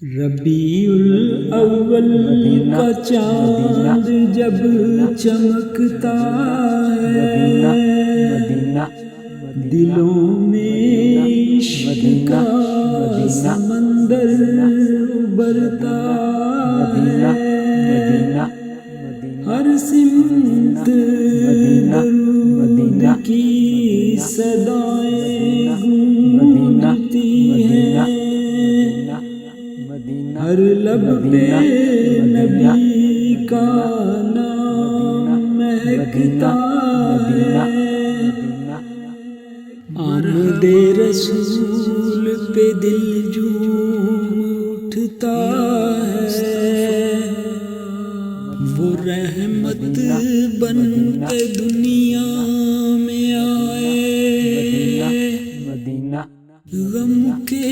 ربیع الاول کا چاند جب چمکتا ہے دلوں میں عشق کا سمندر ابھرتا ہے ہر سمت درود کی صدائیں گونجتی ہیں ہر لب پہ نبی کا نام مہکتا ہے آمد رسول پہ دل جھوم اٹھتا ہے وہ رحمت بن کے دنیا میں آئے غم کے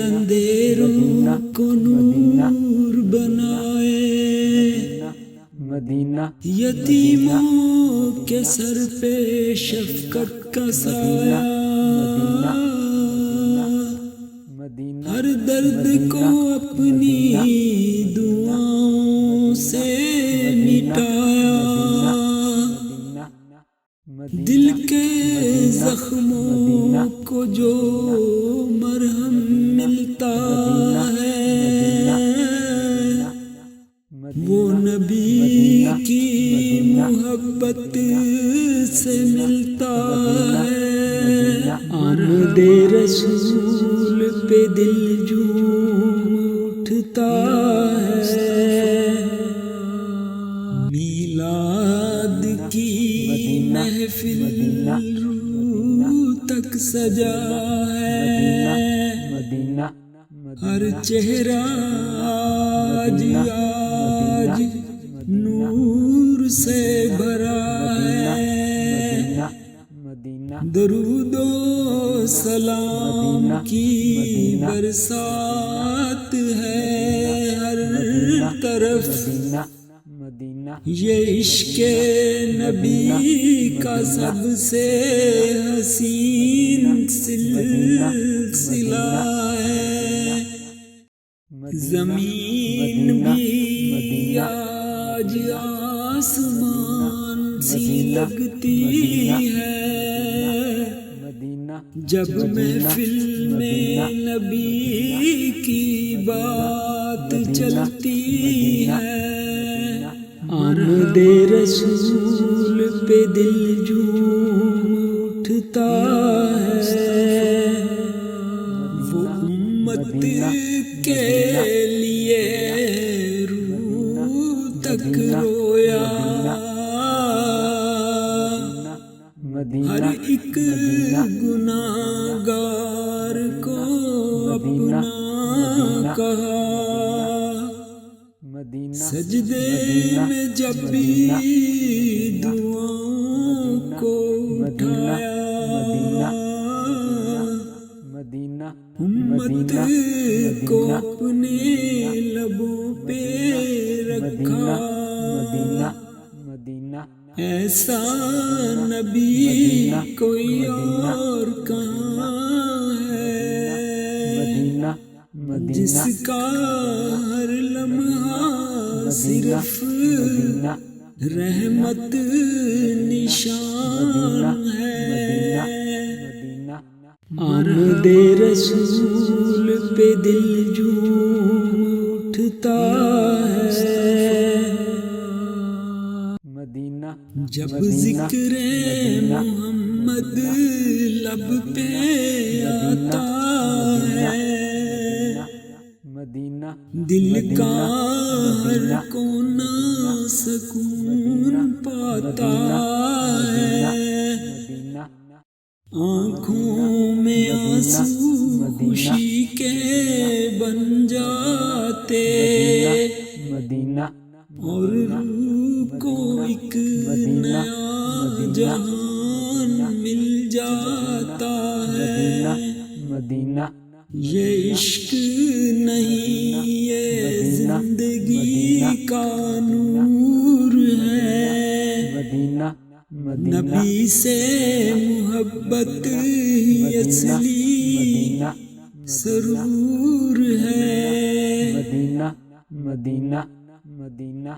اندھیروں کو نور بنائے یتیموں کے سر پہ شفقت کا سایہ ہر درد کو اپنی دعاؤں سے مٹایا دل کے زخموں کو جو مرہم ملتا ہے وہ نبی کی محبت سے ملتا ہے آمد رسول پہ دل جھوم اٹھتا ہے میلاد کی محفل روح تک سجا ہے ہر چہرہ آج نور سے بھرا ہے درود و سلام کی برسات ہے ہر طرف یہ عشق نبی کا سب سے حسین سلسلہ ہے زمین بھی آج آسمان سی لگتی ہے جب محفل میں نبی کی بات چلتی ہے آمد رسول پہ دل جھوم اٹھتا ہے وہ امت کے لیے روح تک رویا ہر ایک گناہگار کو اپنا کہا سجدے میں جب بھی دعاؤں کو اٹھایا امت کو اپنے لبوں پہ رکھا ایسا نبی کوئی اور کہاں ہے جس کا ہر لمحہ صرف رحمت نشان ہے آمد رسول پہ دل جھوم اٹھتا ہے جب ذکر محمد لب پہ آتا ہے دل کا ہر کونا سکون پاتا ہے آنکھوں میں آنسو خوشی کے بن جاتے اور روح کو ایک نیا جہان مل جاتا ہے یہ عشق نہیں یہ زندگی کا نور ہے نبی سے محبت ہی اصلی سرور ہے مدینہ مدینہ